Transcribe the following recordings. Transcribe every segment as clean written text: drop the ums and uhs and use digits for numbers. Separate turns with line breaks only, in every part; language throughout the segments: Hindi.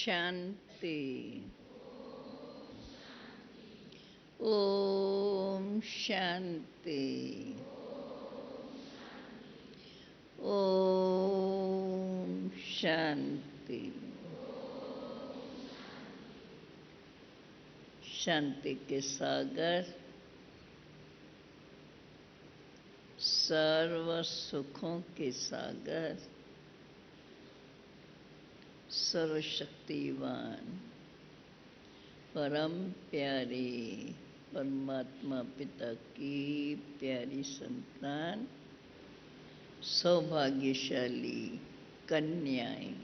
शांति। ओम शांति। ओम शांति। शांति के सागर, सर्व सुखों के सागर, सर्वशक्तिवान परम प्यारे परमात्मा पिता की प्यारी संतान, सौभाग्यशाली कन्याएं,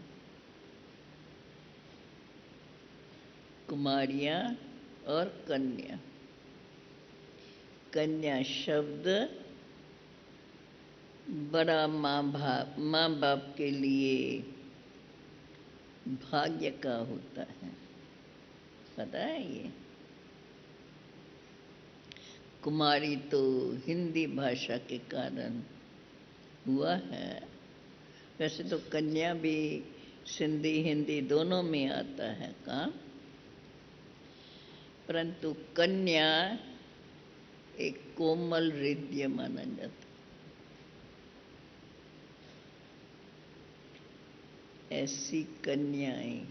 कुमारियां और कन्या। कन्या शब्द बड़ा माँ बाप के लिए भाग्य का होता है, पता है ये। कुमारी तो हिंदी भाषा के कारण हुआ है, वैसे तो कन्या भी सिंधी हिंदी दोनों में आता है काम, परंतु कन्या एक कोमल हृदय माना जाता। ऐसी कन्याएं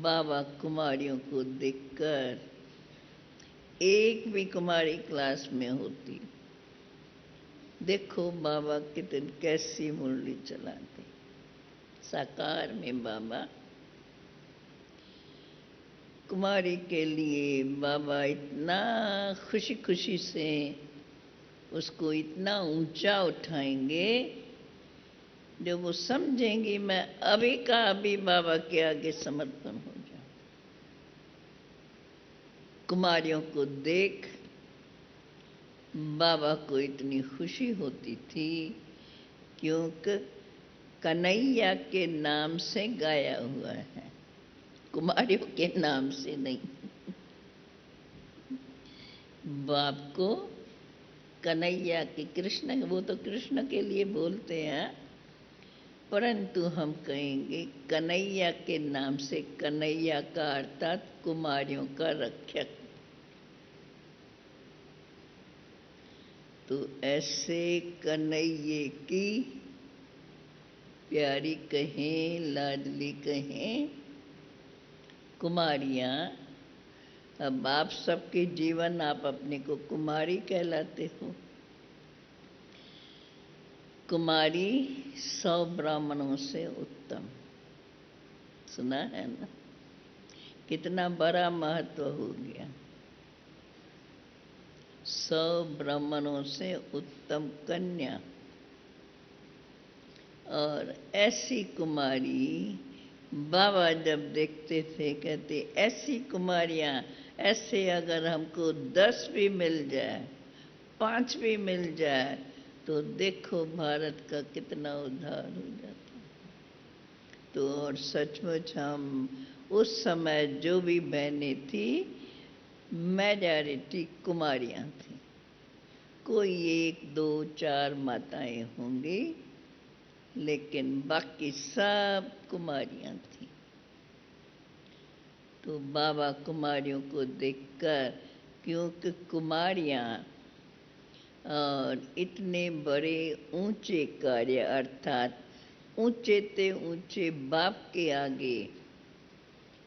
बाबा कुमारियों को देखकर, एक भी कुमारी क्लास में होती, देखो बाबा कितनी कैसी मुरली चलाते। साकार में बाबा कुमारी के लिए बाबा इतना खुशी खुशी से उसको इतना ऊंचा उठाएंगे जो वो समझेंगी मैं अभी का अभी बाबा के आगे समर्पण हो जाऊं। कुमारियों को देख बाबा को इतनी खुशी होती थी, क्योंकि कन्हैया के नाम से गाया हुआ है, कुमारियों के नाम से नहीं। बाप को कन्हैया की, कृष्ण, वो तो कृष्ण के लिए बोलते हैं, परंतु हम कहेंगे कन्हैया के नाम से। कन्हैया का अर्थात कुमारियों का रक्षक। तो ऐसे कन्हैये की प्यारी कहें, लाडली कहें कुमारियां। अब आप सबके जीवन, आप अपने को कुमारी कहलाते हो। कुमारी 100 ब्राह्मणों से उत्तम, सुना है ना? कितना बड़ा महत्व हो गया। 100 ब्राह्मणों से उत्तम कन्या। और ऐसी कुमारी बाबा जब देखते थे, कहते ऐसी कुमारियां, ऐसे अगर हमको 10 भी मिल जाए, 5 भी मिल जाए, तो देखो भारत का कितना उद्धार हो जाता। तो और सचमुच हम उस समय जो भी बहनें थी, मेजॉरिटी कुमारियां थी। कोई 1, 2, 4 माताएं होंगी, लेकिन बाकी सब कुमारियां थी। तो बाबा कुमारियों को देखकर, क्योंकि कुमारियां और इतने बड़े ऊंचे कार्य, अर्थात ऊंचे ते ऊंचे बाप के आगे,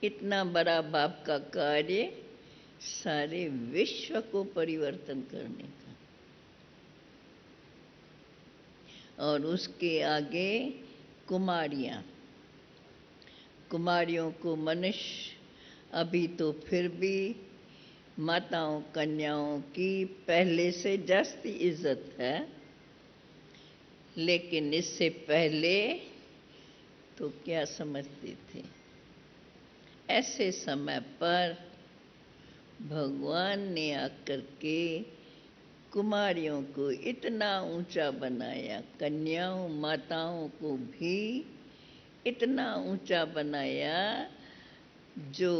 इतना बड़ा बाप का कार्य, सारे विश्व को परिवर्तन करने का, और उसके आगे कुमारियां। कुमारियों को मनुष्य अभी तो फिर भी माताओं कन्याओं की पहले से जास्ती इज्जत है, लेकिन इससे पहले तो क्या समझते थे। ऐसे समय पर भगवान ने आकर के कुमारियों को इतना ऊंचा बनाया, कन्याओं माताओं को भी इतना ऊंचा बनाया, जो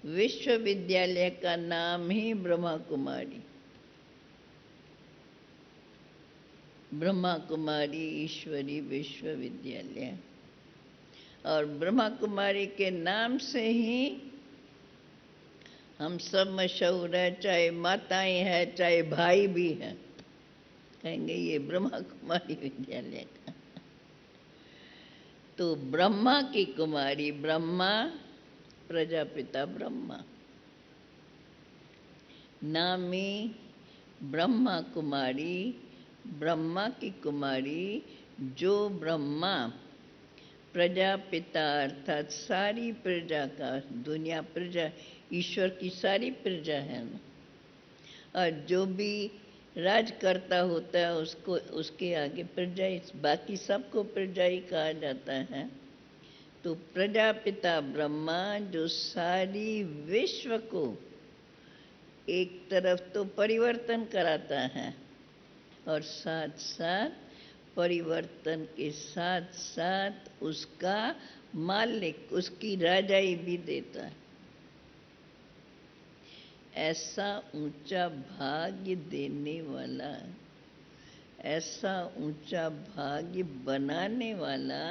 विश्वविद्यालय का नाम ही ब्रह्मा कुमारी। ब्रह्मा कुमारी ईश्वरी विश्वविद्यालय और ब्रह्मा कुमारी के नाम से ही हम सब मशहूर है, चाहे माताएं हैं चाहे भाई भी हैं, कहेंगे ये ब्रह्मा कुमारी विद्यालय का। तो ब्रह्मा की कुमारी, ब्रह्मा प्रजापिता ब्रह्मा, नामी ब्रह्मा कुमारी, ब्रह्मा की कुमारी, जो ब्रह्मा प्रजापिता अर्थात सारी प्रजा का, दुनिया प्रजा ईश्वर की सारी प्रजा है ना, और जो भी राज करता होता है उसको, उसके आगे प्रजा, बाकी सबको प्रजा ही कहा जाता है। तो प्रजापिता ब्रह्मा जो सारी विश्व को एक तरफ तो परिवर्तन कराता है और साथ साथ परिवर्तन के साथ साथ उसका मालिक, उसकी राजाई भी देता है। ऐसा ऊंचा भाग्य देने वाला, ऐसा ऊंचा भाग्य बनाने वाला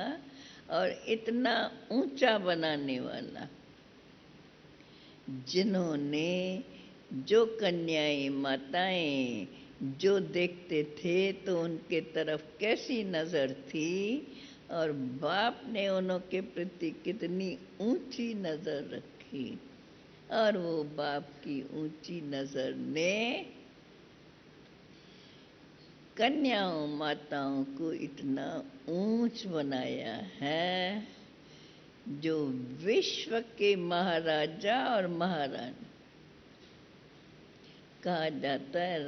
और इतना ऊंचा बनाने वाला, जिन्होंने, जो कन्याएं माताएं जो देखते थे तो उनके तरफ कैसी नज़र थी, और बाप ने उनके प्रति कितनी ऊंची नज़र रखी, और वो बाप की ऊंची नज़र ने कन्याओं माताओं को इतना ऊंच बनाया है, जो विश्व के महाराजा और महारानी कहा जाता है।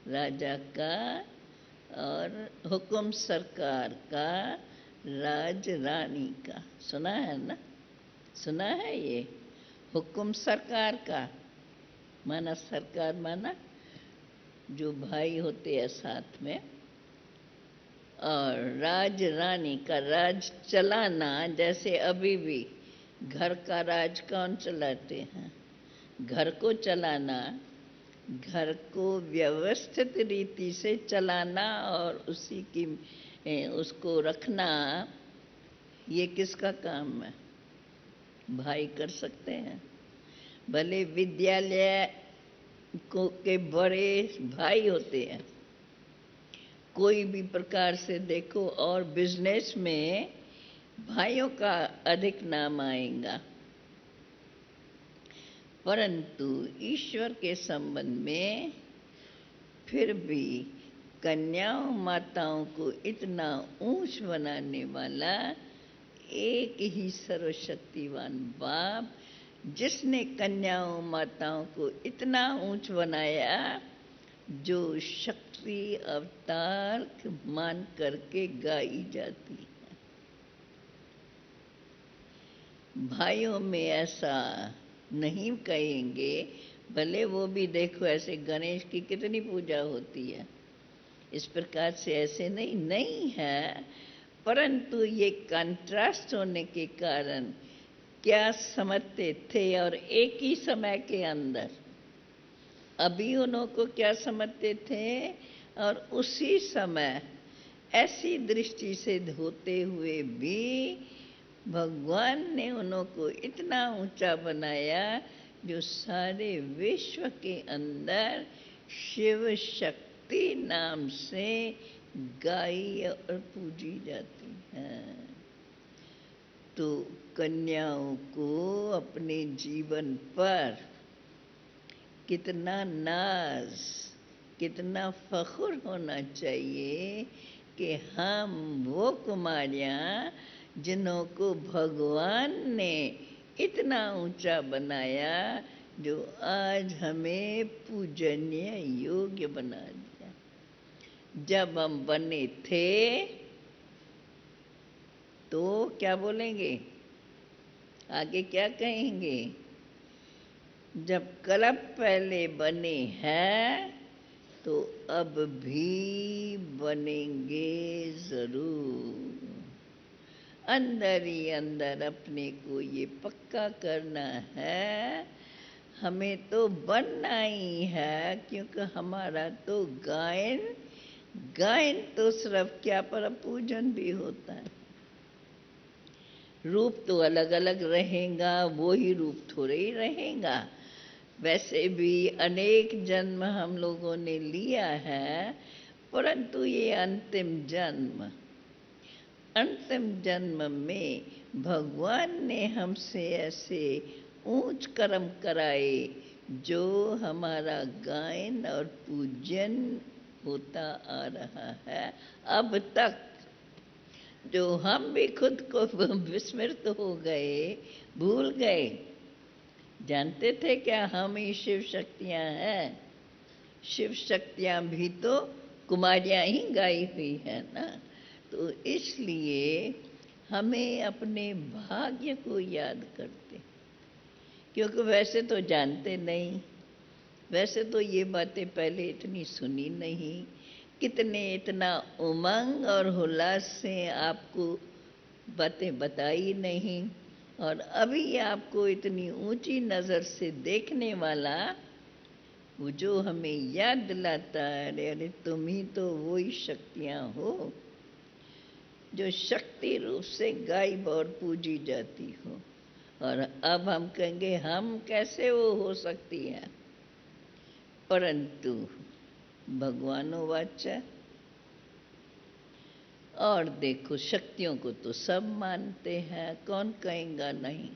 राजा का और हुक्म सरकार का, राज रानी का, सुना है ना, सुना है ये हुक्म सरकार का, माना सरकार माना जो भाई होते हैं साथ में, और राज रानी का, राज चलाना, जैसे अभी भी घर का राज कौन चलाते हैं, घर को चलाना, घर को व्यवस्थित रीति से चलाना और उसी की उसको रखना, ये किसका काम है, भाई कर सकते हैं। भले विद्यालय को के बड़े भाई होते हैं, कोई भी प्रकार से देखो, और बिजनेस में भाइयों का अधिक नाम आएगा, परंतु ईश्वर के संबंध में फिर भी कन्याओं माताओं को इतना ऊंच बनाने वाला एक ही सर्वशक्तिवान बाप, जिसने कन्याओं माताओं को इतना ऊंच बनाया, जो शक्ति अवतार मान करके गाई जाती है। भाइयों में ऐसा नहीं कहेंगे, भले वो भी देखो ऐसे गणेश की कितनी पूजा होती है, इस प्रकार से ऐसे नहीं है, परंतु ये कंट्रास्ट होने के कारण क्या समझते थे, और एक ही समय के अंदर अभी उनको क्या समझते थे, और उसी समय ऐसी दृष्टि से होते हुए भी भगवान ने उनको इतना ऊंचा बनाया, जो सारे विश्व के अंदर शिव शक्ति नाम से गाई और पूजी जाती है। तो कन्याओं को अपने जीवन पर कितना नाज, कितना फख्र होना चाहिए कि हम वो कुमारियाँ जिन्हों को भगवान ने इतना ऊंचा बनाया, जो आज हमें पूजनीय योग्य बना दिया। जब हम बने थे तो क्या बोलेंगे, आगे क्या कहेंगे, जब कल्प पहले बने हैं तो अब भी बनेंगे जरूर। अंदर ही अंदर अपने को ये पक्का करना है, हमें तो बनना ही है, क्योंकि हमारा तो गायन तो सिर्फ क्या पर पूजन भी होता है। रूप तो अलग अलग रहेगा, वो ही रूप थोड़े ही रहेगा। वैसे भी अनेक जन्म हम लोगों ने लिया है, परंतु ये अंतिम जन्म में भगवान ने हमसे ऐसे ऊंच कर्म कराए जो हमारा गायन और पूजन होता आ रहा है अब तक। जो हम भी खुद को विस्मृत हो गए, भूल गए। जानते थे क्या हम ही शिव शक्तियां हैं? शिव शक्तियां भी तो कुमारियां ही गाई हुई है ना। तो इसलिए हमें अपने भाग्य को याद करते, क्योंकि वैसे तो जानते नहीं, वैसे तो ये बातें पहले इतनी सुनी नहीं। कितने इतना उमंग और उल्लास से आपको बातें बताई नहीं, और अभी आपको इतनी ऊंची नज़र से देखने वाला वो जो हमें याद दिलाता है, अरे अरे तुम ही तो वो ही शक्तियाँ हो जो शक्ति रूप से गायब और पूजी जाती हो। और अब हम कहेंगे हम कैसे वो हो सकती है, परंतु भगवानों वाचा। और देखो शक्तियों को तो सब मानते हैं, कौन कहेगा नहीं।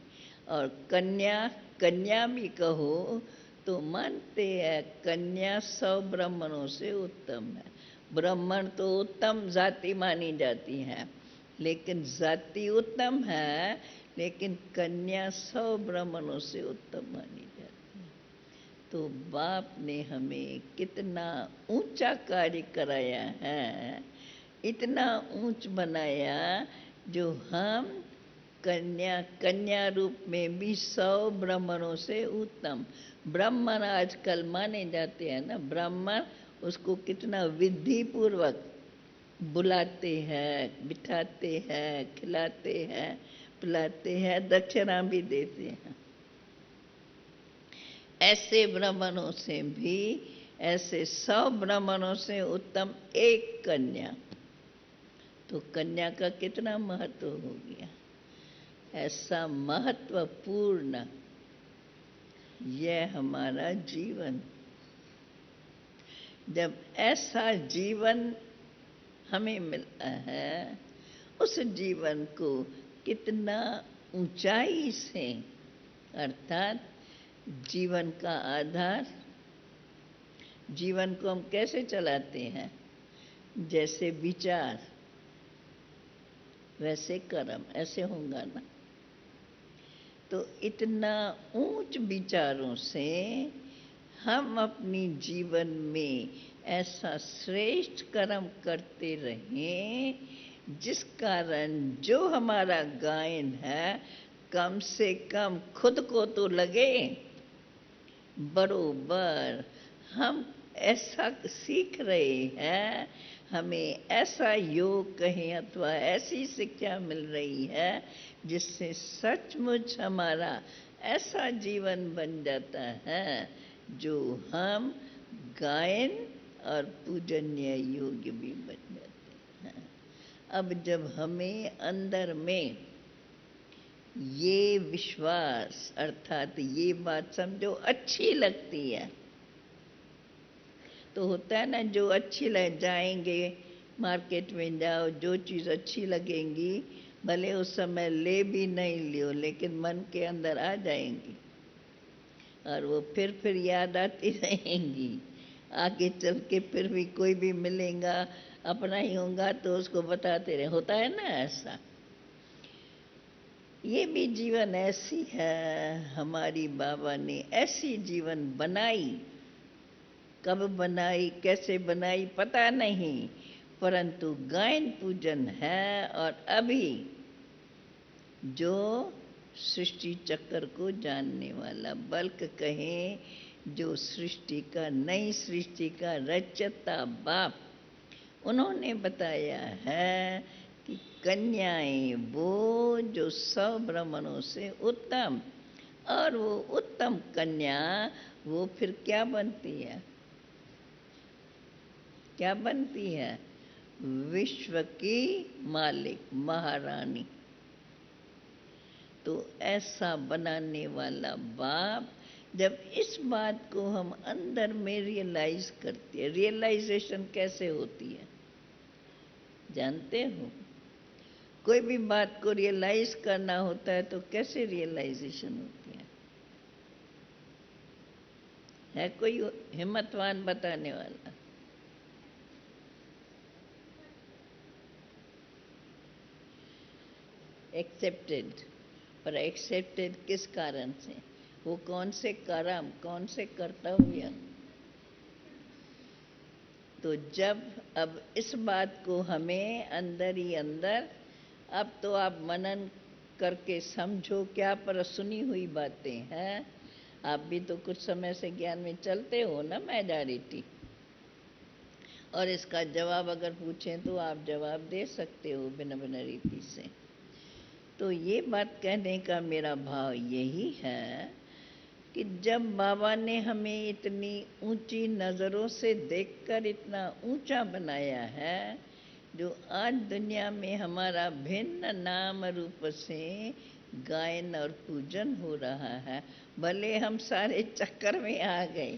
और कन्या, कन्या भी कहो तो मानते हैं कन्या 100 ब्राह्मणों से उत्तम है। ब्राह्मण तो उत्तम जाति मानी जाती है, लेकिन जाति उत्तम है, लेकिन कन्या 100 ब्राह्मणों से उत्तम मानी जाती है। तो बाप ने हमें कितना ऊंचा कार्य कराया है, इतना ऊंच बनाया, जो हम कन्या रूप में भी 100 ब्राह्मणों से उत्तम। ब्राह्मण आजकल माने जाते हैं ना, ब्राह्मण उसको कितना विधि पूर्वक बुलाते हैं, बिठाते हैं, खिलाते हैं, पिलाते हैं, दक्षिणा भी देते हैं। ऐसे ब्राह्मणों से भी, ऐसे 100 ब्राह्मणों से उत्तम एक कन्या। तो कन्या का कितना महत्व हो गया। ऐसा महत्वपूर्ण यह हमारा जीवन, जब ऐसा जीवन हमें मिला है, उस जीवन को कितना ऊंचाई से, अर्थात जीवन का आधार, जीवन को हम कैसे चलाते हैं, जैसे विचार वैसे कर्म, ऐसे होगा ना। तो इतना ऊंच विचारों से हम अपनी जीवन में ऐसा श्रेष्ठ कर्म करते रहें, जिस कारण जो हमारा गायन है, कम से कम खुद को तो लगे बरोबर हम ऐसा सीख रहे हैं, हमें ऐसा योग कहें अथवा ऐसी शिक्षा मिल रही है, जिससे सचमुच हमारा ऐसा जीवन बन जाता है जो हम गायन और पूजनीय योग्य भी बन जाते हैं। अब जब हमें अंदर में ये विश्वास, अर्थात ये बात समझो अच्छी लगती है, तो होता है ना, जो अच्छी लग जाएंगे, मार्केट में जाओ, जो चीज़ अच्छी लगेंगी, भले उस समय ले भी नहीं लियो, लेकिन मन के अंदर आ जाएंगी और वो फिर याद आती रहेंगी। आगे चल के फिर भी कोई भी मिलेगा, अपना ही होगा, तो उसको बताते रहे। होता है ना ऐसा। ये भी जीवन ऐसी है, हमारी बाबा ने ऐसी जीवन बनाई। कब बनाई, कैसे बनाई पता नहीं, परंतु गायन पूजन है। और अभी जो सृष्टि चक्र को जानने वाला, बल्कि कहें जो सृष्टि का, नई सृष्टि का रचता बाप, उन्होंने बताया है कि कन्याएं वो जो 100 ब्राह्मणों से उत्तम, और वो उत्तम कन्या वो फिर क्या बनती है, क्या बनती है? विश्व की मालिक, महारानी। तो ऐसा बनाने वाला बाप, जब इस बात को हम अंदर में रियलाइज करते हैं, रियलाइजेशन कैसे होती है जानते हो? कोई भी बात को रियलाइज करना होता है तो कैसे रियलाइजेशन होती है कोई हिम्मतवान बताने वाला? एक्सेप्टेड। पर एक्सेप्टेड किस कारण से? वो कौन से कर्म, कौन से कर्तव्य? तो जब अब इस बात को हमें अंदर ही अंदर, अब तो आप मनन करके समझो क्या, पर सुनी हुई बातें हैं। आप भी तो कुछ समय से ज्ञान में चलते हो ना, मेजॉरिटी। और इसका जवाब अगर पूछें तो आप जवाब दे सकते हो बिना बिना रीति से। तो ये बात कहने का मेरा भाव यही है कि जब बाबा ने हमें इतनी ऊंची नज़रों से देखकर इतना ऊंचा बनाया है, जो आज दुनिया में हमारा भिन्न नाम रूप से गायन और पूजन हो रहा है। भले हम सारे चक्कर में आ गए,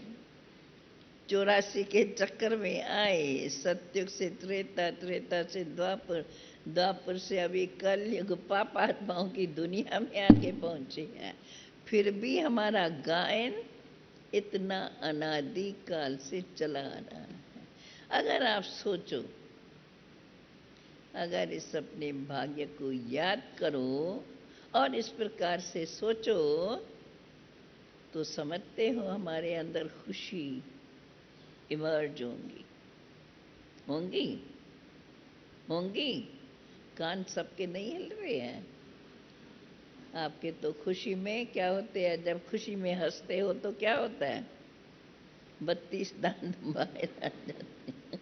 84 के चक्कर में आए, सतयुग से त्रेता, त्रेता से द्वापर, द्वापर से अभी कलयुग पापात्माओं की दुनिया में आके पहुंचे हैं, फिर भी हमारा गायन इतना अनादि काल से चला आ रहा है। अगर आप सोचो, अगर इस अपने भाग्य को याद करो और इस प्रकार से सोचो, तो समझते हो हमारे अंदर खुशी इमर्ज होंगी, होंगी, होंगी। कान सबके नहीं हिल रहे हैं? आपके तो खुशी में क्या होते हैं, जब खुशी में हंसते हो तो क्या होता है? 32 दांत बाहर आ जाते हैं।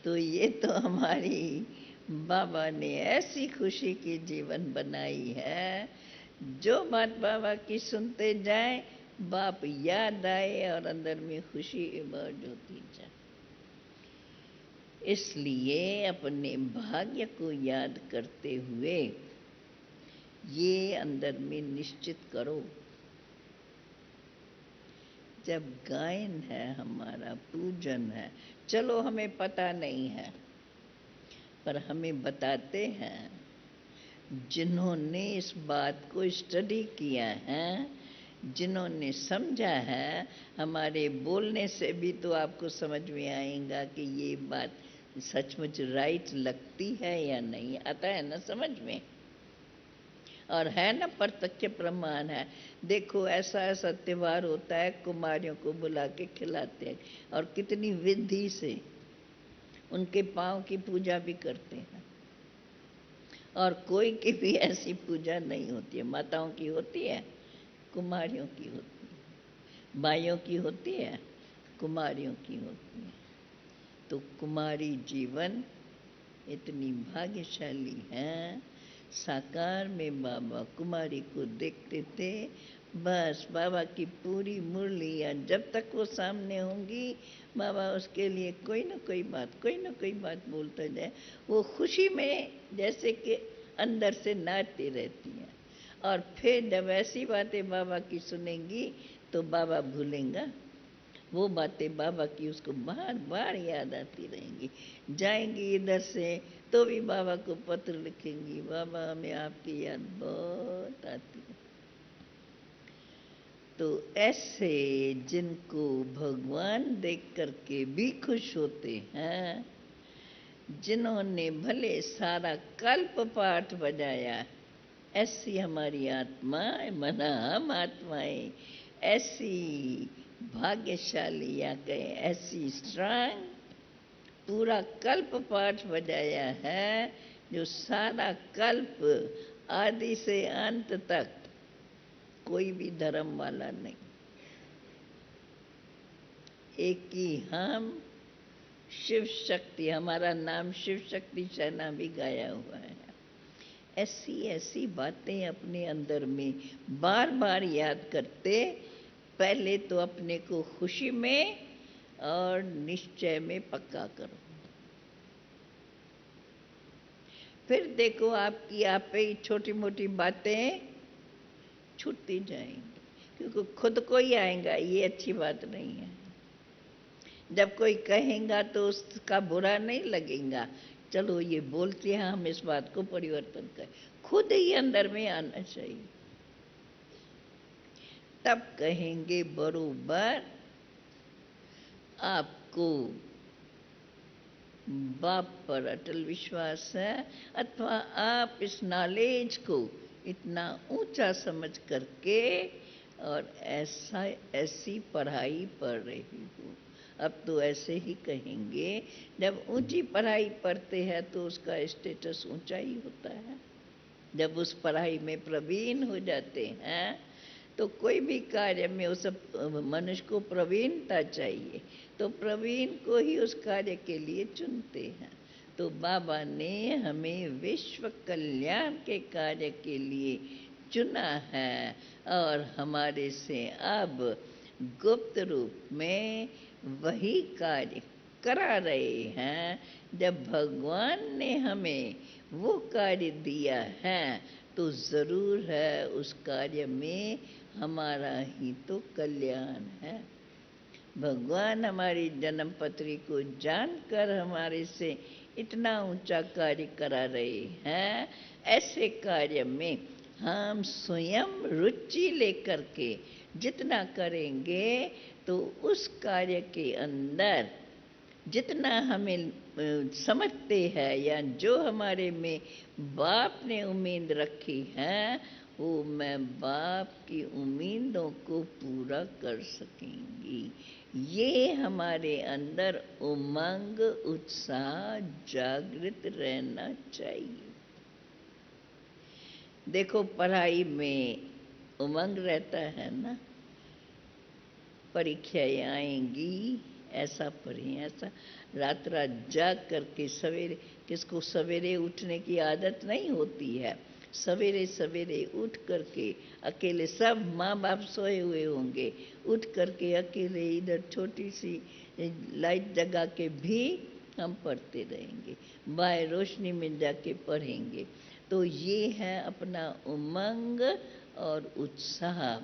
तो ये तो हमारी बाबा ने ऐसी खुशी की जीवन बनाई है, जो बात बाबा की सुनते जाए, बाप याद आए और अंदर में खुशी इमर्ज होती जाए। इसलिए अपने भाग्य को याद करते हुए ये अंदर में निश्चित करो, जब गायन है हमारा, पूजन है, चलो हमें पता नहीं है, पर हमें बताते हैं जिन्होंने इस बात को स्टडी किया है, जिन्होंने समझा है। हमारे बोलने से भी तो आपको समझ में आएगा कि ये बात सचमुच राइट लगती है या नहीं, आता है ना समझ में? और है ना, प्रत्यक्ष प्रमाण है। देखो ऐसा ऐसा त्योहार होता है, कुमारियों को बुला के खिलाते हैं और कितनी विधि से उनके पाँव की पूजा भी करते हैं। और कोई की भी ऐसी पूजा नहीं होती है, माताओं की होती है, कुमारियों की होती है, बाइयों की होती है, कुमारियों की होती है। तो कुमारी जीवन इतनी भाग्यशाली है। साकार में बाबा कुमारी को देखते थे, बस बाबा की पूरी मुरलियाँ जब तक वो सामने होंगी, बाबा उसके लिए कोई ना कोई बात, कोई ना कोई बात बोलता जाए। वो खुशी में जैसे कि अंदर से नाचती रहती हैं। और फिर जब ऐसी बातें बाबा की सुनेंगी तो बाबा भूलेंगा, वो बातें बाबा की उसको बार बार याद आती रहेंगी। जाएंगी इधर से तो भी बाबा को पत्र लिखेंगी, बाबा हमें आपकी याद बहुत आती है। तो ऐसे जिनको भगवान देख करके भी खुश होते हैं, जिन्होंने भले सारा कल्प पाठ बजाया, ऐसी हमारी आत्माएं, मना हम आत्माएं ऐसी भाग्यशाली या कहें ऐसी स्ट्रांग, पूरा कल्प पाठ बजाया है, जो सारा कल्प आदि से अंत तक कोई भी धर्म वाला नहीं, एक ही हम शिव शक्ति, हमारा नाम शिव शक्ति सेना भी गाया हुआ है। ऐसी ऐसी बातें अपने अंदर में बार बार याद करते, पहले तो अपने को खुशी में और निश्चय में पक्का करो, फिर देखो आपकी आप पे ही छोटी मोटी बातें छूटती जाएंगी, क्योंकि खुद को ही आएगा, ये अच्छी बात नहीं है। जब कोई कहेगा तो उसका बुरा नहीं लगेगा, चलो ये बोलते हैं, हम इस बात को परिवर्तन करें, खुद ही अंदर में आना चाहिए, तब कहेंगे बरोबर आपको बाप पर अटल विश्वास है, अथवा आप इस नॉलेज को इतना ऊंचा समझ करके और ऐसा ऐसी पढ़ाई पढ़ रही हो। अब तो ऐसे ही कहेंगे, जब ऊंची पढ़ाई पढ़ते हैं तो उसका स्टेटस ऊंचा ही होता है। जब उस पढ़ाई में प्रवीण हो जाते हैं तो कोई भी कार्य में उस मनुष्य को प्रवीणता चाहिए, तो प्रवीण को ही उस कार्य के लिए चुनते हैं। तो बाबा ने हमें विश्व कल्याण के कार्य के लिए चुना है, और हमारे से अब गुप्त रूप में वही कार्य करा रहे हैं। जब भगवान ने हमें वो कार्य दिया है तो ज़रूर है उस कार्य में हमारा ही तो कल्याण है। भगवान हमारी जन्म पत्री को जानकर हमारे से इतना ऊंचा कार्य करा रहे हैं। ऐसे कार्य में हम स्वयं रुचि लेकर के जितना करेंगे तो उस कार्य के अंदर जितना हमें समझते हैं या जो हमारे में बाप ने उम्मीद रखी है, वो मैं बाप की उम्मीदों को पूरा कर सकेंगी। ये हमारे अंदर उमंग उत्साह जागृत रहना चाहिए। देखो पढ़ाई में उमंग रहता है ना, परीक्षाएं आएंगी, ऐसा पढ़ें, ऐसा रात रात जाग करके सवेरे, किसको सवेरे उठने की आदत नहीं होती है, सवेरे सवेरे उठ करके अकेले, सब माँ बाप सोए हुए होंगे, उठ करके अकेले इधर छोटी सी लाइट जगा के भी हम पढ़ते रहेंगे, बाहर रोशनी में जाके पढ़ेंगे। तो ये है अपना उमंग और उत्साह।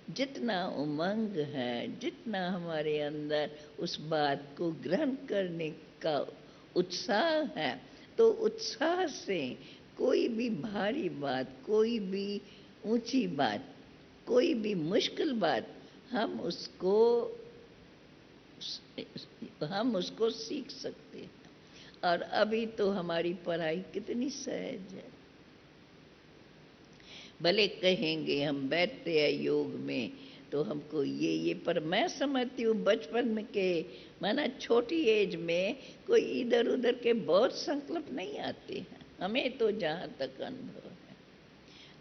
जितना उमंग है, जितना हमारे अंदर उस बात को ग्रहण करने का उत्साह है, तो उत्साह से कोई भी भारी बात, कोई भी ऊंची बात, कोई भी मुश्किल बात, हम उसको सीख सकते हैं। और अभी तो हमारी पढ़ाई कितनी सहज है। भले कहेंगे हम बैठते हैं योग में तो हमको ये, पर मैं समझती हूँ बचपन में के माना छोटी एज में कोई इधर उधर के बहुत संकल्प नहीं आते हैं, हमें तो जहाँ तक अनुभव है।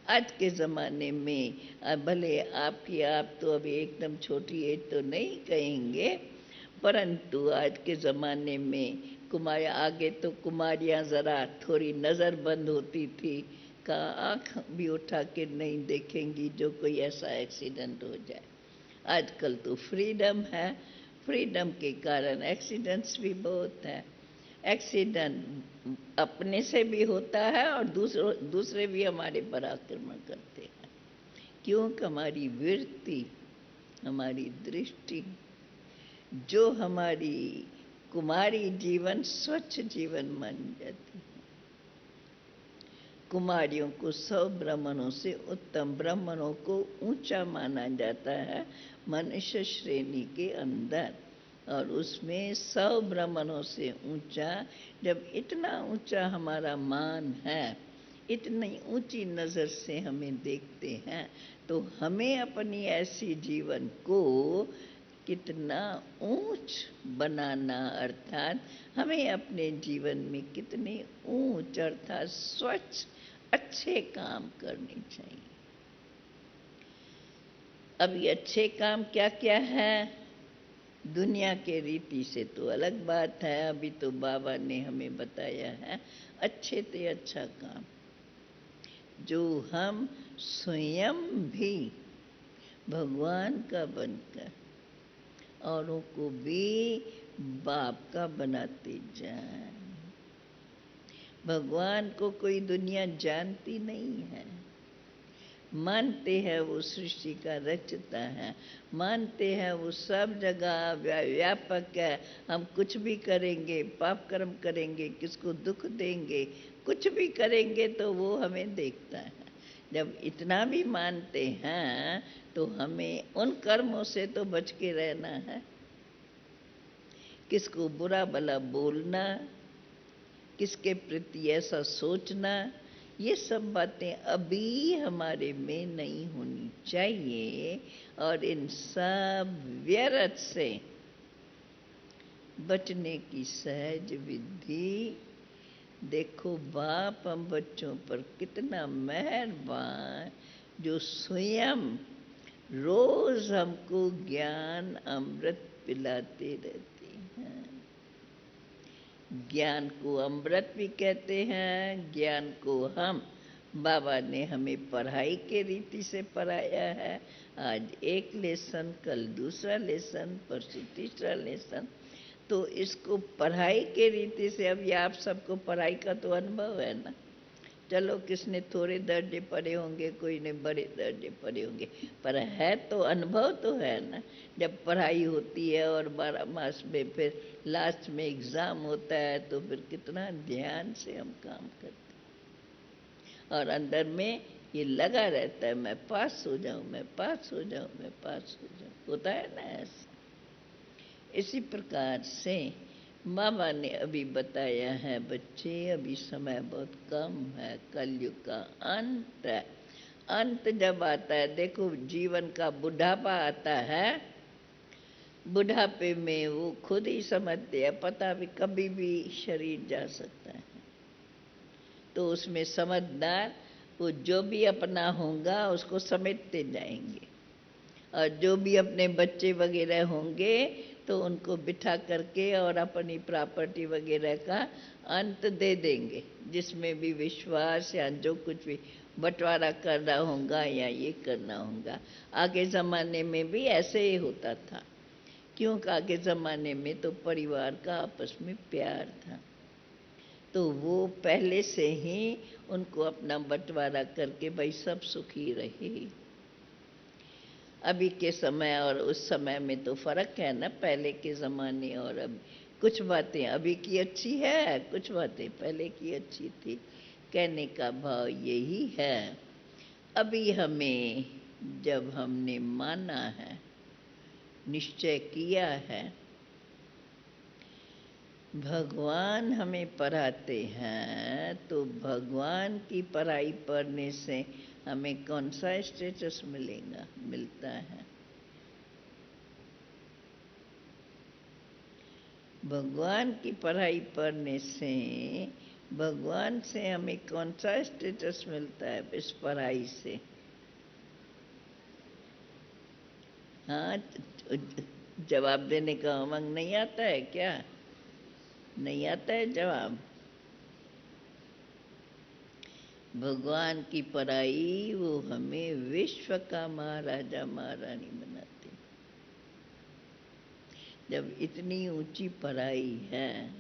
आज के ज़माने में भले आपकी आप तो अभी एकदम छोटी एज तो नहीं कहेंगे, परंतु आज के ज़माने में कुमारियाँ, आगे तो कुमारियाँ ज़रा थोड़ी नज़र बंद होती थी, का आँख भी उठा के नहीं देखेंगी जो कोई ऐसा एक्सीडेंट हो जाए। आजकल तो फ्रीडम है, फ्रीडम के कारण एक्सीडेंट्स भी बहुत हैं। एक्सीडेंट अपने से भी होता है और दूसरे भी हमारे पर आक्रमण करते हैं, क्योंकि हमारी वृत्ति, हमारी दृष्टि, जो हमारी कुमारी जीवन स्वच्छ जीवन मान जाती है। कुमारियों को 100 ब्राह्मणों से उत्तम, ब्राह्मणों को ऊंचा माना जाता है मनुष्य श्रेणी के अंदर, और उसमें 100 ब्राह्मणों से ऊंचा। जब इतना ऊंचा हमारा मान है, इतनी ऊंची नज़र से हमें देखते हैं, तो हमें अपनी ऐसी जीवन को कितना ऊंच बनाना, अर्थात हमें अपने जीवन में कितने ऊंच अर्थात स्वच्छ अच्छे काम करने चाहिए। अब ये अच्छे काम क्या क्या है, दुनिया के रीति से तो अलग बात है, अभी तो बाबा ने हमें बताया है अच्छे से अच्छा काम, जो हम स्वयं भी भगवान का बनकर औरों को भी बाप का बनाते जाएं। भगवान को कोई दुनिया जानती नहीं है। मानते हैं वो सृष्टि का रचता है, मानते हैं वो सब जगह व्यापक है। हम कुछ भी करेंगे, पाप कर्म करेंगे, किसको दुख देंगे, कुछ भी करेंगे तो वो हमें देखता है। जब इतना भी मानते हैं तो हमें उन कर्मों से तो बच के रहना है। किसको बुरा भला बोलना, किसके प्रति ऐसा सोचना, ये सब बातें अभी हमारे में नहीं होनी चाहिए। और इन सब व्यर्थ से बचने की सहज विधि, देखो बाप हम बच्चों पर कितना मेहरबान, जो स्वयं रोज हमको ज्ञान अमृत पिलाते रहते हैं। ज्ञान को अमृत भी कहते हैं। ज्ञान को हम, बाबा ने हमें पढ़ाई के रीति से पढ़ाया है। आज एक लेसन, कल दूसरा लेसन, परसों तीसरा लेसन। तो इसको पढ़ाई के रीति से, अभी आप सबको पढ़ाई का तो अनुभव है ना। चलो किसने थोड़े दर्जे पढ़े होंगे, कोई ने बड़े दर्जे पढ़े होंगे, पर है तो अनुभव तो है ना। जब पढ़ाई होती है और 12 मास में फिर लास्ट में एग्ज़ाम होता है तो फिर कितना ध्यान से हम काम करते हैं। और अंदर में ये लगा रहता है, मैं पास हो जाऊं, मैं पास हो जाऊं, मैं पास हो जाऊं, होता है ना ऐसा। इसी प्रकार से बाबा ने अभी बताया है, बच्चे अभी समय बहुत कम है, कलयुग का अंत है। अंत जब आता है, देखो जीवन का बुढ़ापा आता है, बुढ़ापे में वो खुद ही समझते हैं, पता भी कभी भी शरीर जा सकता है। तो उसमें समझदार वो जो भी अपना होगा उसको समेटते जाएंगे, और जो भी अपने बच्चे वगैरह होंगे तो उनको बिठा करके और अपनी प्रॉपर्टी वगैरह का अंत दे देंगे, जिसमें भी विश्वास या जो कुछ भी बंटवारा करना होगा या ये करना होगा। आगे ज़माने में भी ऐसे ही होता था, क्योंकि आगे ज़माने में तो परिवार का आपस में प्यार था, तो वो पहले से ही उनको अपना बंटवारा करके भाई सब सुखी रहे। अभी के समय और उस समय में तो फर्क है ना, पहले के ज़माने और अब। कुछ बातें अभी की अच्छी है, कुछ बातें पहले की अच्छी थी। कहने का भाव यही है, अभी हमें, जब हमने माना है, निश्चय किया है, भगवान हमें पढ़ाते हैं, तो भगवान की पढ़ाई पढ़ने से हमें कौन सा स्टेटस मिलता है। भगवान की पढ़ाई पढ़ने से, भगवान से हमें कौन सा स्टेटस मिलता है इस पढ़ाई से। हाँ, जवाब देने का उमंग नहीं आता है क्या? नहीं आता है जवाब। भगवान की पढ़ाई वो हमें विश्व का महाराजा महारानी बनाते। जब इतनी ऊंची पढ़ाई है,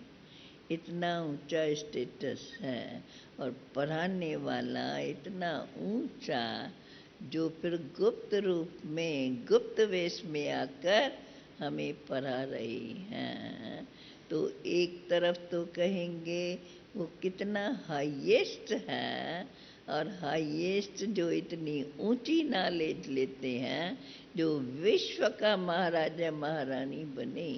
इतना ऊंचा स्टेटस है, और पढ़ाने वाला इतना ऊंचा, जो फिर गुप्त रूप में, गुप्त वेश में आकर हमें पढ़ा रही हैं, तो एक तरफ तो कहेंगे वो कितना हाईएस्ट है, और हाईएस्ट जो इतनी ऊंची नॉलेज लेते हैं, जो विश्व का महाराजा महारानी बने।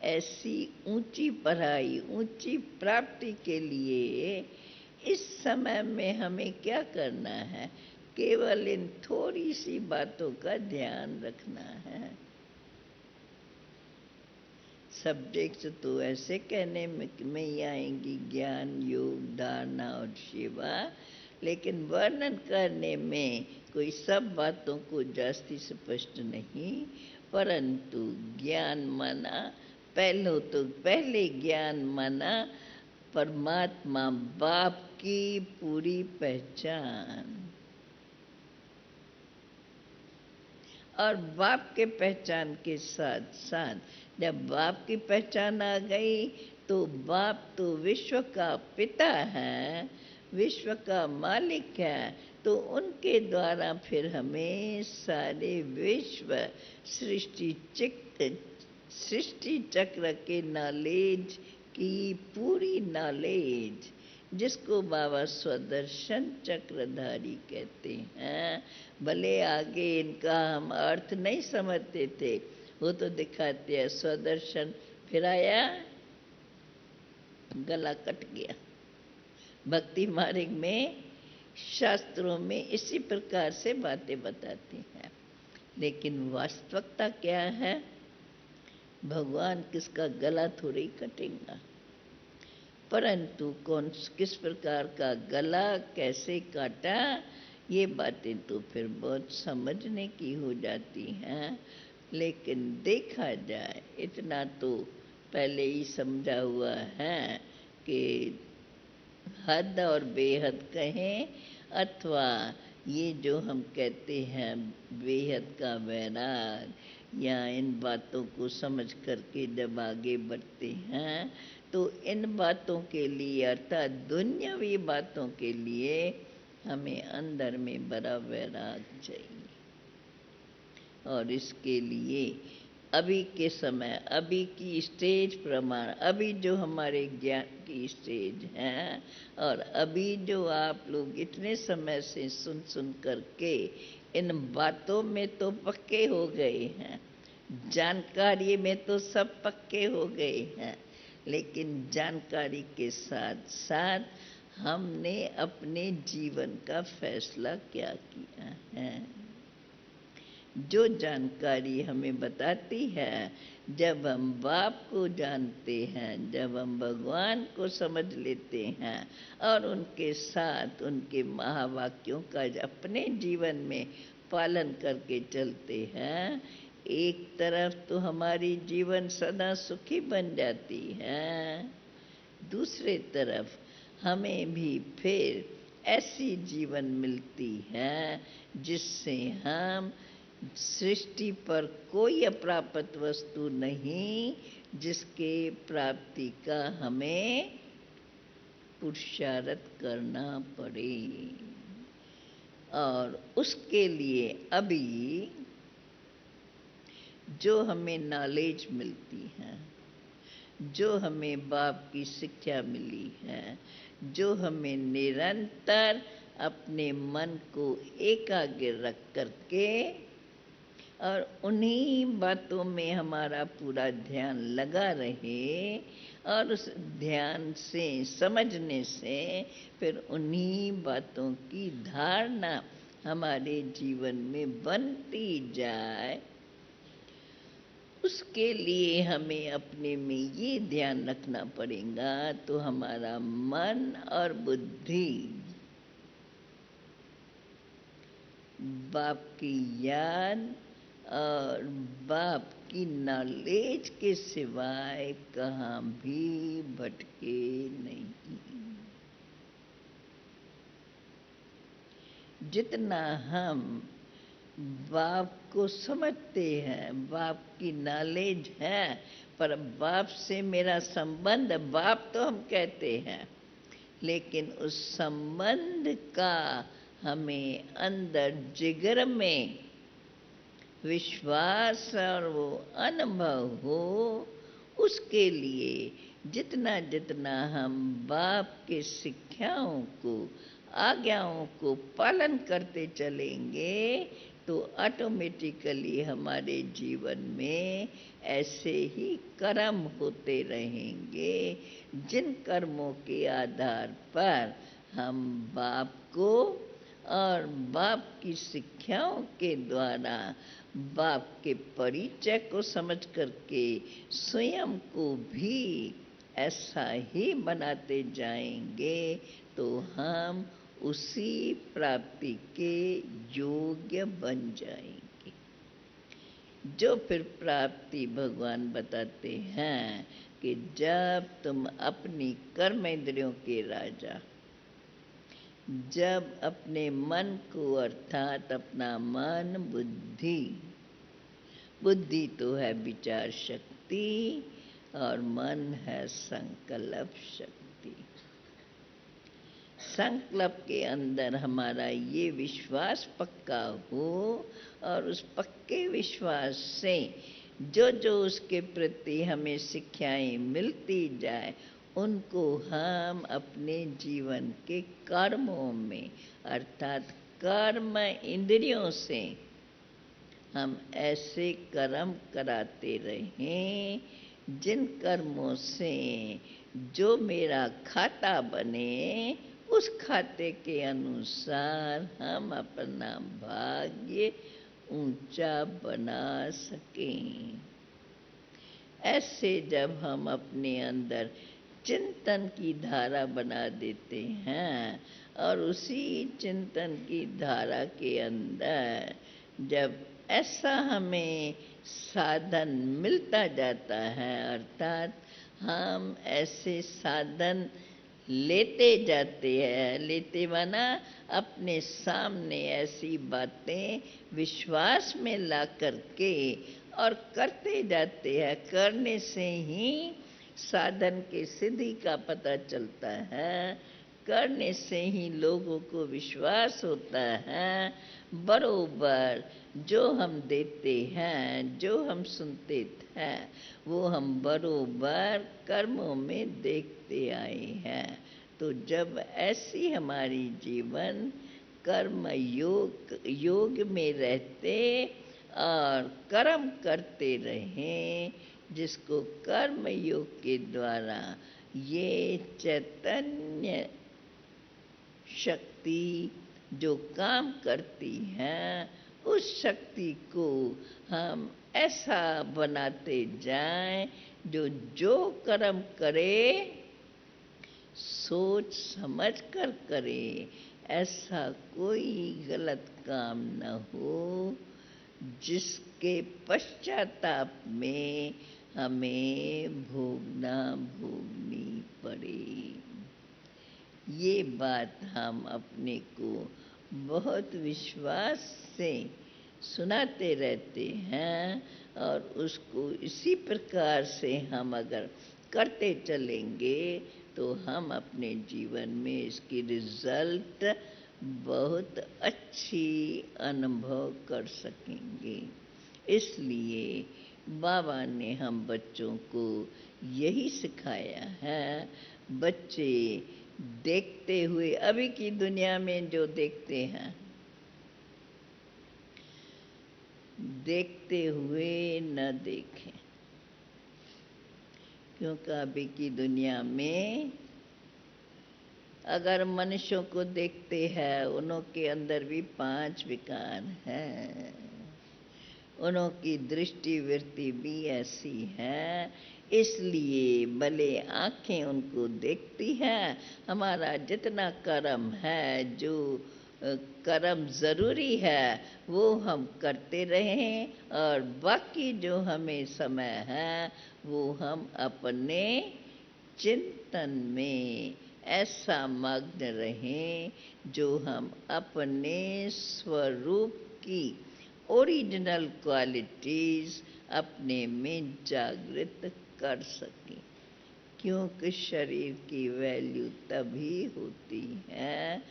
ऐसी ऊंची पढ़ाई, ऊंची प्राप्ति के लिए इस समय में हमें क्या करना है? केवल इन थोड़ी सी बातों का ध्यान रखना है। सब्जेक्ट्स तो ऐसे कहने में ही आएंगी, ज्ञान, योग, धारणा और सेवा, लेकिन वर्णन करने में कोई सब बातों को जास्ती स्पष्ट नहीं, परंतु ज्ञान माना, पहले ज्ञान माना परमात्मा बाप की पूरी पहचान, और बाप के पहचान के साथ साथ जब बाप की पहचान आ गई तो बाप तो विश्व का पिता है, विश्व का मालिक है, तो उनके द्वारा फिर हमें सारे विश्व सृष्टि चक्र के नॉलेज की पूरी नॉलेज, जिसको बाबा स्वदर्शन चक्रधारी कहते हैं। भले आगे इनका हम अर्थ नहीं समझते थे, वो तो दिखाते हैं स्वदर्शन, फिर आया गला कट गया। भक्ति मार्ग में शास्त्रों में इसी प्रकार से बातें बताती हैं, लेकिन वास्तविकता क्या है? भगवान किसका गला थोड़ी कटेगा, परंतु किस प्रकार का गला कैसे काटा, ये बातें तो फिर बहुत समझने की हो जाती हैं। लेकिन देखा जाए इतना तो पहले ही समझा हुआ है कि हद और बेहद कहें, अथवा ये जो हम कहते हैं बेहद का वैराग, या इन बातों को समझ करके जब आगे बढ़ते हैं तो इन बातों के लिए अर्थात दुनियावी बातों के लिए हमें अंदर में बड़ा वैराग चाहिए। और इसके लिए अभी के समय, अभी की स्टेज प्रमाण, अभी जो हमारे ज्ञान की स्टेज है, और अभी जो आप लोग इतने समय से सुन सुन करके इन बातों में तो पक्के हो गए हैं, जानकारी में तो सब पक्के हो गए हैं, लेकिन जानकारी के साथ साथ हमने अपने जीवन का फैसला क्या किया है? जो जानकारी हमें बताती है, जब हम बाप को जानते हैं, जब हम भगवान को समझ लेते हैं और उनके साथ उनके महावाक्यों का अपने जीवन में पालन करके चलते हैं, एक तरफ तो हमारी जीवन सदा सुखी बन जाती है, दूसरे तरफ हमें भी फिर ऐसी जीवन मिलती है जिससे हम सृष्टि पर कोई अप्राप्त वस्तु नहीं जिसके प्राप्ति का हमें पुरुषार्थ करना पड़े। और उसके लिए अभी जो हमें नॉलेज मिलती है, जो हमें बाप की शिक्षा मिली है, जो हमें निरंतर अपने मन को एकाग्र रख करके और उन्हीं बातों में हमारा पूरा ध्यान लगा रहे, और उस ध्यान से समझने से फिर उन्हीं बातों की धारणा हमारे जीवन में बनती जाए, उसके लिए हमें अपने में ये ध्यान रखना पड़ेगा। तो हमारा मन और बुद्धि बाप की याद और बाप की नॉलेज के सिवाय कहाँ भी भटके नहीं। जितना हम बाप को समझते हैं, बाप की नॉलेज है, पर बाप से मेरा संबंध, बाप तो हम कहते हैं, लेकिन उस संबंध का हमें अंदर जिगर में विश्वास और वो अनुभव हो, उसके लिए जितना जितना हम बाप के शिक्षाओं को, आज्ञाओं को पालन करते चलेंगे, तो ऑटोमेटिकली हमारे जीवन में ऐसे ही कर्म होते रहेंगे, जिन कर्मों के आधार पर हम बाप को और बाप की शिक्षाओं के द्वारा बाप के परिचय को समझ करके स्वयं को भी ऐसा ही बनाते जाएंगे, तो हम उसी प्राप्ति के योग्य बन जाएंगे। जो फिर प्राप्ति भगवान बताते हैं कि जब तुम अपनी कर्म इंद्रियों के राजा, जब अपने मन को अर्थात अपना मन बुद्धि तो है विचार शक्ति, और मन है संकल्प शक्ति। संकल्प के अंदर हमारा ये विश्वास पक्का हो और उस पक्के विश्वास से जो जो उसके प्रति हमें शिक्षाएं मिलती जाए उनको हम अपने जीवन के कर्मों में अर्थात कर्म इंद्रियों से हम ऐसे कर्म कराते रहें जिन कर्मों से जो मेरा खाता बने उस खाते के अनुसार हम अपना भाग्य ऊंचा बना सकें। ऐसे जब हम अपने अंदर चिंतन की धारा बना देते हैं और उसी चिंतन की धारा के अंदर जब ऐसा हमें साधन मिलता जाता है अर्थात हम ऐसे साधन लेते जाते हैं, लेते माना अपने सामने ऐसी बातें विश्वास में ला करके और करते जाते हैं। करने से ही साधन के सिद्धि का पता चलता है, करने से ही लोगों को विश्वास होता है। बरोबर जो हम देते हैं, जो हम सुनते हैं, वो हम बरोबर कर्मों में देखते आए हैं। तो जब ऐसी हमारी जीवन कर्म योग में रहते और कर्म करते रहें, जिसको कर्म योग के द्वारा ये चैतन्य शक्ति जो काम करती है उस शक्ति को हम ऐसा बनाते जाएं जो कर्म करे सोच समझ कर करे, ऐसा कोई गलत काम न हो जिसके पश्चाताप में हमें भोगनी पड़े। ये बात हम अपने को बहुत विश्वास से सुनाते रहते हैं और उसको इसी प्रकार से हम अगर करते चलेंगे तो हम अपने जीवन में इसकी रिजल्ट बहुत अच्छी अनुभव कर सकेंगे। इसलिए बाबा ने हम बच्चों को यही सिखाया है। बच्चे देखते हुए अभी की दुनिया में जो देखते हैं, देखते हुए न देखें, क्योंकि अभी की दुनिया में अगर मनुष्यों को देखते हैं उनके अंदर भी 5 विकार हैं, उनकी दृष्टि वृत्ति भी ऐसी है। इसलिए भले आँखें उनको देखती हैं, हमारा जितना कर्म है, जो कर्म ज़रूरी है वो हम करते रहें और बाकी जो हमें समय है वो हम अपने चिंतन में ऐसा मग्न रहें जो हम अपने स्वरूप की ओरिजिनल क्वालिटीज़ अपने में जागृत कर सकें। क्योंकि शरीर की वैल्यू तभी होती है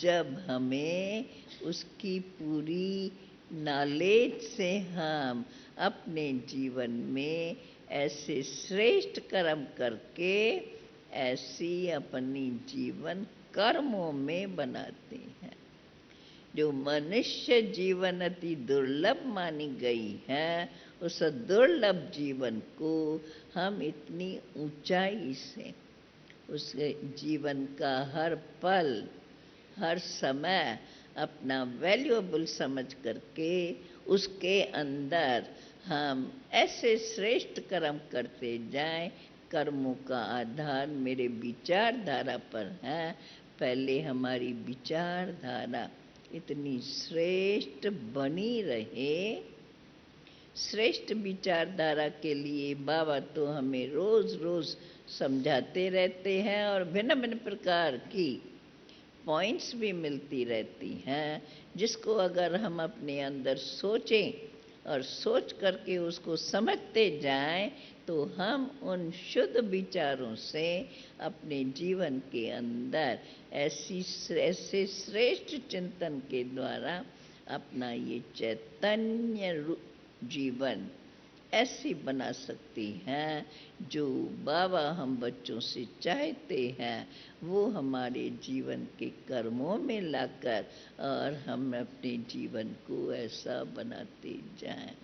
जब हमें उसकी पूरी नॉलेज से हम अपने जीवन में ऐसे श्रेष्ठ कर्म करके ऐसी अपनी जीवन कर्मों में बनाते हैं। जो मनुष्य जीवन अति दुर्लभ मानी गई है, उस दुर्लभ जीवन को हम इतनी ऊंचाई से उसके जीवन का हर पल हर समय अपना वैल्यूएबल समझ करके उसके अंदर हम ऐसे श्रेष्ठ कर्म करते जाएं। कर्मों का आधार मेरे विचारधारा पर है। पहले हमारी विचारधारा इतनी श्रेष्ठ बनी रहे। श्रेष्ठ विचारधारा के लिए बाबा तो हमें रोज़ रोज़ समझाते रहते हैं और भिन्न भिन्न प्रकार की पॉइंट्स भी मिलती रहती हैं, जिसको अगर हम अपने अंदर सोचें और सोच करके उसको समझते जाएं, तो हम उन शुद्ध विचारों से अपने जीवन के अंदर ऐसे श्रेष्ठ चिंतन के द्वारा अपना ये चैतन्य जीवन ऐसी बना सकती हैं जो बाबा हम बच्चों से चाहते हैं, वो हमारे जीवन के कर्मों में लाकर और हम अपने जीवन को ऐसा बनाते जाएं।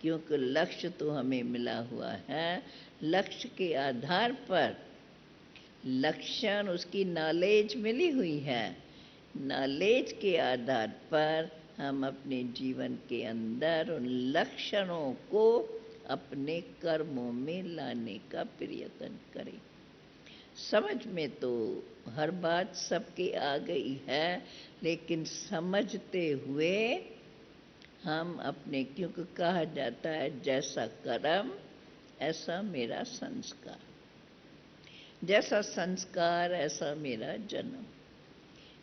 क्योंकि लक्ष्य तो हमें मिला हुआ है, लक्ष्य के आधार पर लक्षण उसकी नॉलेज मिली हुई है, नॉलेज के आधार पर हम अपने जीवन के अंदर उन लक्षणों को अपने कर्मों में लाने का प्रयत्न करें। समझ में तो हर बात सबके आ गई है, लेकिन समझते हुए हम अपने, क्योंकि कहा जाता है जैसा कर्म ऐसा मेरा संस्कार, जैसा संस्कार ऐसा मेरा जन्म।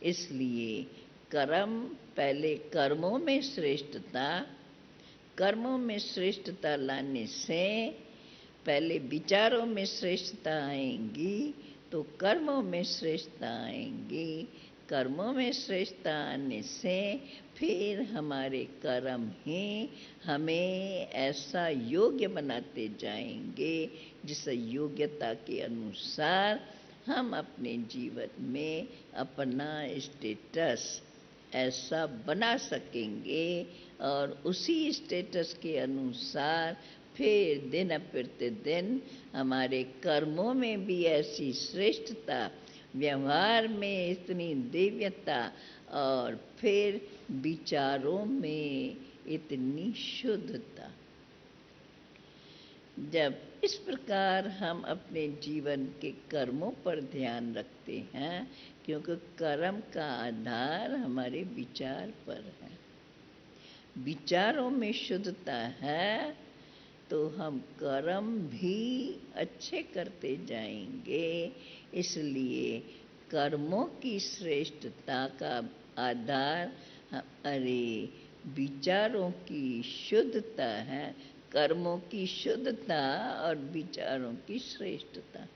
इसलिए कर्म, पहले कर्मों में श्रेष्ठता, कर्मों में श्रेष्ठता लाने से पहले विचारों में श्रेष्ठता आएंगी, तो कर्मों में श्रेष्ठता आएंगी, कर्मों में श्रेष्ठता आने से फिर हमारे कर्म ही हमें ऐसा योग्य बनाते जाएंगे जिस योग्यता के अनुसार हम अपने जीवन में अपना स्टेटस ऐसा बना सकेंगे, और उसी स्टेटस के अनुसार फिर दिन प्रतिदिन हमारे कर्मों में भी ऐसी श्रेष्ठता, व्यवहार में इतनी दिव्यता, और फिर विचारों में इतनी शुद्धता। जब इस प्रकार हम अपने जीवन के कर्मों पर ध्यान रखते हैं, क्योंकि कर्म का आधार हमारे विचार पर है, विचारों में शुद्धता है तो हम कर्म भी अच्छे करते जाएंगे। इसलिए कर्मों की श्रेष्ठता का आधार हमारे विचारों की शुद्धता है, कर्मों की शुद्धता और विचारों की श्रेष्ठता।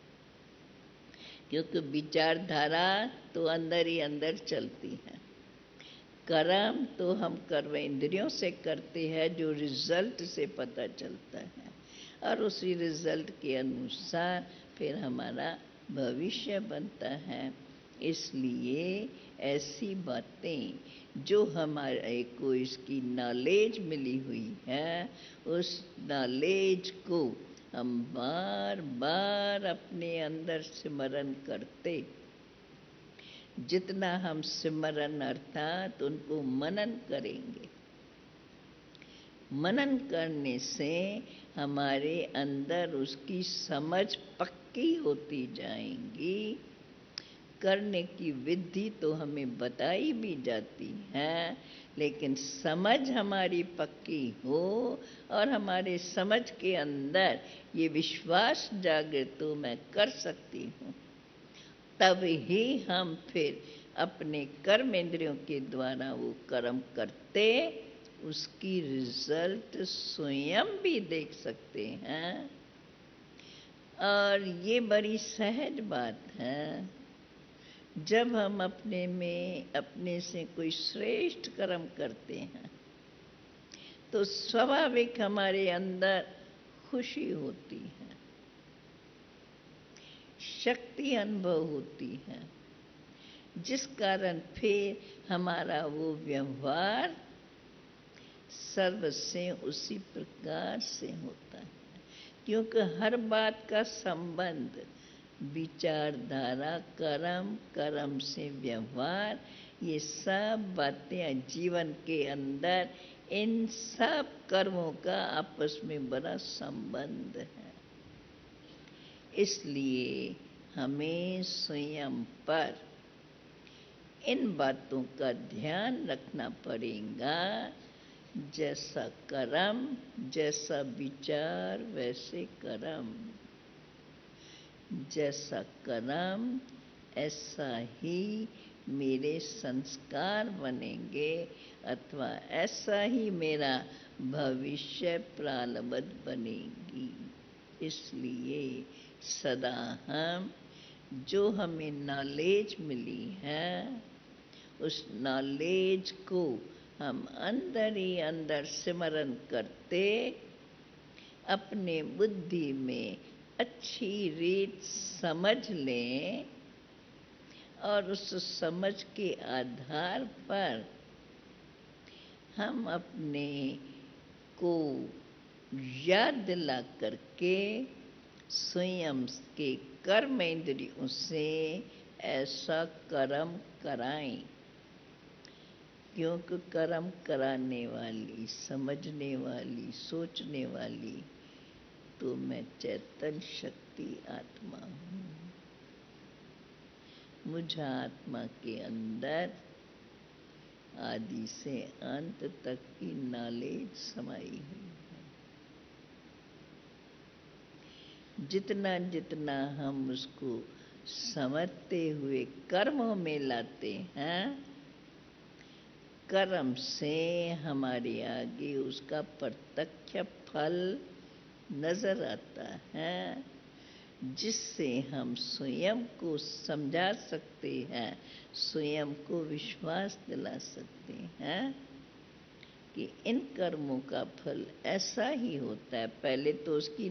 क्योंकि विचारधारा तो अंदर ही अंदर चलती है, कर्म तो हम कर्म इंद्रियों से करते हैं, जो रिजल्ट से पता चलता है, और उसी रिजल्ट के अनुसार फिर हमारा भविष्य बनता है। इसलिए ऐसी बातें जो हमारे को इसकी नॉलेज मिली हुई है, उस नॉलेज को हम बार बार अपने अंदर स्मरण करते, जितना हम स्मरण अर्थात उनको मनन करेंगे, मनन करने से हमारे अंदर उसकी समझ पक्की होती जाएंगी। करने की विधि तो हमें बताई भी जाती है, लेकिन समझ हमारी पक्की हो और हमारे समझ के अंदर ये विश्वास जागृत हो, मैं कर सकती हूँ, तब ही हम फिर अपने कर्म इंद्रियों के द्वारा वो कर्म करते उसकी रिजल्ट स्वयं भी देख सकते हैं। और ये बड़ी सहज बात है, जब हम अपने में अपने से कोई श्रेष्ठ कर्म करते हैं तो स्वाभाविक हमारे अंदर खुशी होती है, शक्ति अनुभव होती है, जिस कारण फिर हमारा वो व्यवहार सर्व से उसी प्रकार से होता है। क्योंकि हर बात का संबंध विचारधारा, कर्म, कर्म से व्यवहार, ये सब बातें जीवन के अंदर इन सब कर्मों का आपस में बड़ा संबंध है। इसलिए हमें स्वयं पर इन बातों का ध्यान रखना पड़ेगा। जैसा कर्म, जैसा विचार वैसे कर्म, जैसा कर्म ऐसा ही मेरे संस्कार बनेंगे अथवा ऐसा ही मेरा भविष्य प्रारब्ध बनेगी। इसलिए सदा हम जो हमें नॉलेज मिली है उस नॉलेज को हम अंदर ही अंदर सिमरन करते अपने बुद्धि में अच्छी रीत समझ लें और उस समझ के आधार पर हम अपने को याद दिला करके स्वयं के कर्म इंद्रियों से ऐसा कर्म कराएं। क्योंकि कर्म कराने वाली, समझने वाली, सोचने वाली तो मैं चैतन्य शक्ति आत्मा हूँ। मुझ आत्मा के अंदर आदि से अंत तक की नॉलेज समाई हुई है। जितना जितना हम उसको समझते हुए कर्मों में लाते हैं, कर्म से हमारे आगे उसका प्रत्यक्ष फल नजर आता है, जिससे हम स्वयं को समझा सकते हैं, स्वयं को विश्वास दिला सकते हैं कि इन कर्मों का फल ऐसा ही होता है। पहले तो उसकी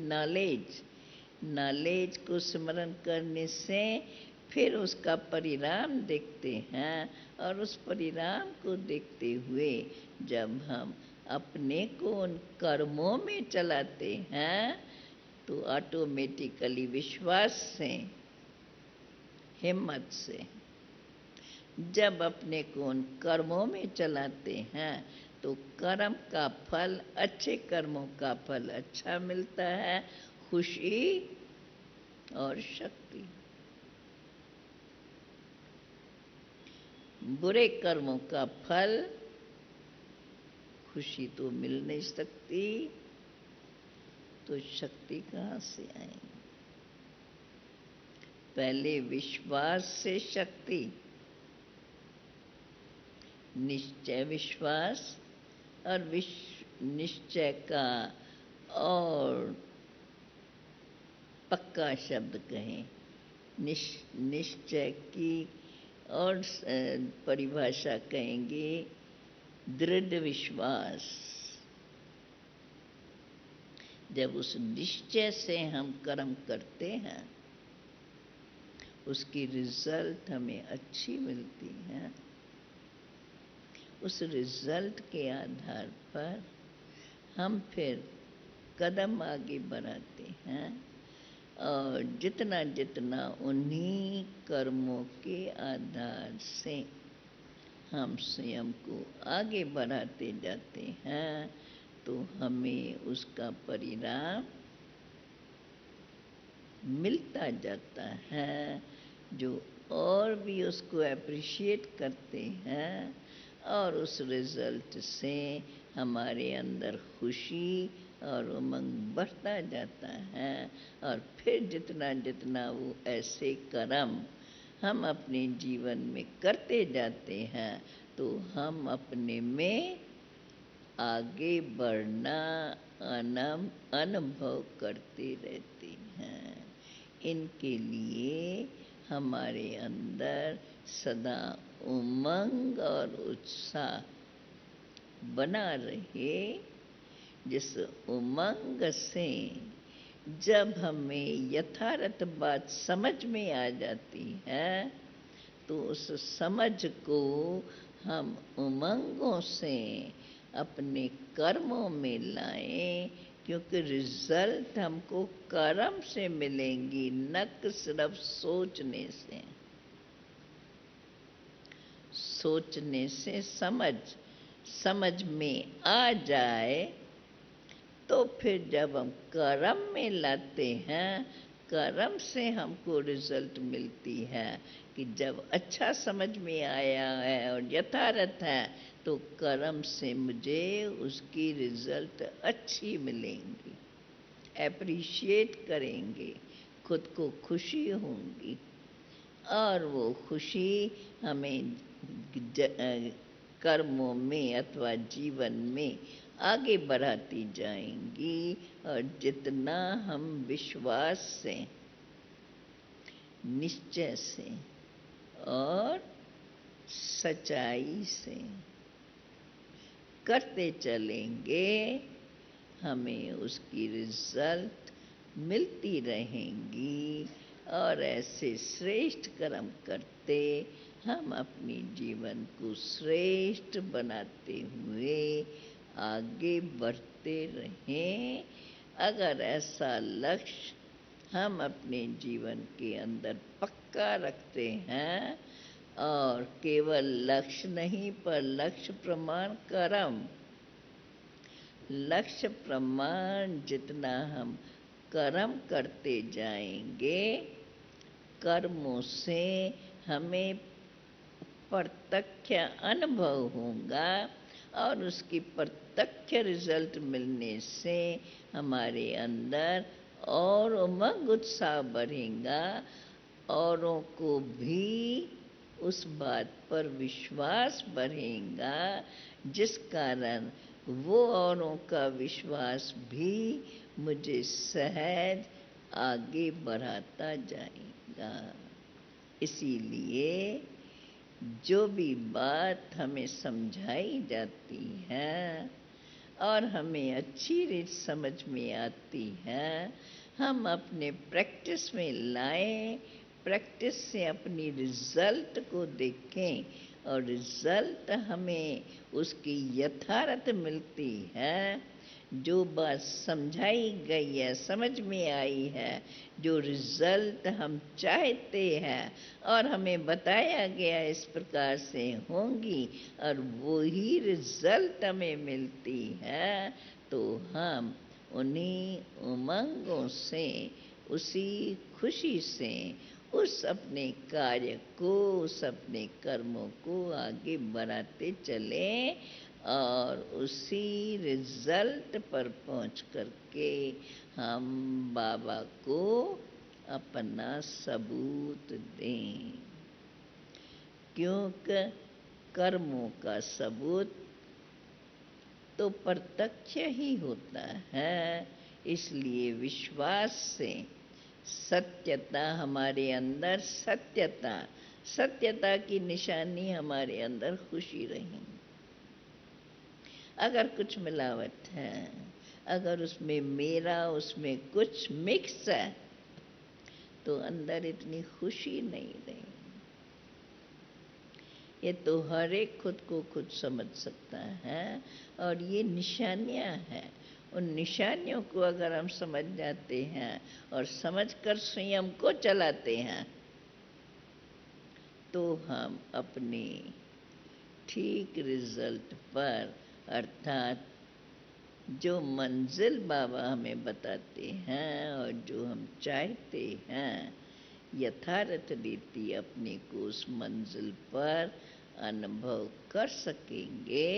नॉलेज को स्मरण करने से फिर उसका परिणाम देखते हैं और उस परिणाम को देखते हुए जब हम अपने को उन कर्मों में चलाते हैं तो ऑटोमेटिकली विश्वास से, हिम्मत से जब अपने को उन कर्मों में चलाते हैं तो कर्म का फल, अच्छे कर्मों का फल अच्छा मिलता है, खुशी और शक्ति। बुरे कर्मों का फल, खुशी तो मिल नहीं सकती, तो शक्ति कहाँ से आएगी? पहले विश्वास से शक्ति, निश्चय विश्वास और निश्चय का और पक्का शब्द कहें, निश्चय की और परिभाषा कहेंगे दृढ़ विश्वास। जब उस निश्चय से हम कर्म करते हैं उसकी रिजल्ट हमें अच्छी मिलती है। उस रिजल्ट के आधार पर हम फिर कदम आगे बढ़ाते हैं और जितना जितना उन्हीं कर्मों के आधार से हम स्वयं को आगे बढ़ाते जाते हैं तो हमें उसका परिणाम मिलता जाता है, जो और भी उसको अप्रिशिएट करते हैं और उस रिजल्ट से हमारे अंदर खुशी और उमंग बढ़ता जाता है। और फिर जितना जितना वो ऐसे कर्म हम अपने जीवन में करते जाते हैं तो हम अपने में आगे बढ़ना अनुभव करते रहते हैं। इनके लिए हमारे अंदर सदा उमंग और उत्साह बना रहे, जिस उमंग से जब हमें यथार्थ बात समझ में आ जाती है तो उस समझ को हम उमंगों से अपने कर्मों में लाएं, क्योंकि रिजल्ट हमको कर्म से मिलेंगी, न कि सिर्फ सोचने से। सोचने से समझ में आ जाए तो फिर जब हम कर्म में लाते हैं, कर्म से हमको रिजल्ट मिलती है कि जब अच्छा समझ में आया है और यथार्थ है तो कर्म से मुझे उसकी रिजल्ट अच्छी मिलेंगी, एप्रिशिएट करेंगे, खुद को खुशी होंगी, और वो खुशी हमें कर्मों में अथवा जीवन में आगे बढ़ाती जाएंगी। और जितना हम विश्वास से, निश्चय से और सच्चाई से करते चलेंगे, हमें उसकी रिजल्ट मिलती रहेंगी। और ऐसे श्रेष्ठ कर्म करते हम अपने जीवन को श्रेष्ठ बनाते हुए आगे बढ़ते रहें। अगर ऐसा लक्ष्य हम अपने जीवन के अंदर पक्का रखते हैं, और केवल लक्ष्य नहीं पर लक्ष्य प्रमाण कर्म, लक्ष्य प्रमाण जितना हम कर्म करते जाएंगे, कर्मों से हमें प्रत्यक्ष अनुभव होगा। और उसकी प्रत्यक्ष रिजल्ट मिलने से हमारे अंदर और उमंग उत्साह बढ़ेगा। औरों को भी उस बात पर विश्वास बढ़ेगा, जिस कारण वो औरों का विश्वास भी मुझे सहज आगे बढ़ाता जाएगा। इसीलिए जो भी बात हमें समझाई जाती है और हमें अच्छी रीत समझ में आती है, हम अपने प्रैक्टिस में लाएं, प्रैक्टिस से अपनी रिजल्ट को देखें, और रिजल्ट हमें उसकी यथार्थ मिलती है। जो बात समझाई गई है, समझ में आई है, जो रिजल्ट हम चाहते हैं और हमें बताया गया इस प्रकार से होंगी, और वो ही रिजल्ट हमें मिलती है, तो हम उन्हीं उमंगों से, उसी खुशी से उस अपने कार्य को, उस अपने कर्मों को आगे बढ़ाते चलें, और उसी रिजल्ट पर पहुंच करके हम बाबा को अपना सबूत दें। क्योंकि कर्मों का सबूत तो प्रत्यक्ष ही होता है। इसलिए विश्वास से सत्यता हमारे अंदर, सत्यता की निशानी हमारे अंदर खुशी रही। अगर कुछ मिलावट है, अगर उसमें मेरा, उसमें कुछ मिक्स है, तो अंदर इतनी खुशी नहीं रही। ये तो हर एक खुद को खुद समझ सकता है। और ये निशानियां हैं। उन निशानियों को अगर हम समझ जाते हैं और समझकर स्वयं को चलाते हैं, तो हम अपने ठीक रिजल्ट पर, अर्थात जो मंजिल बाबा हमें बताते हैं और जो हम चाहते हैं, यथार्थ रीति अपने को उस मंजिल पर अनुभव कर सकेंगे।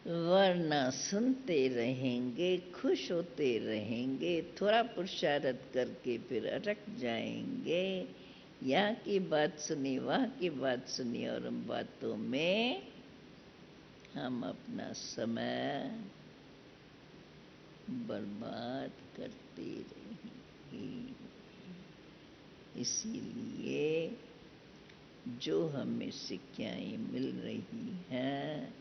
वरना सुनते रहेंगे, खुश होते रहेंगे, थोड़ा पुरुषार्थ करके फिर अटक जाएंगे। यहाँ की बात सुनी, वहाँ की बात सुनी, और उन बातों में हम अपना समय बर्बाद करते रहेंगे। इसीलिए जो हमें शिक्षाएं मिल रही हैं,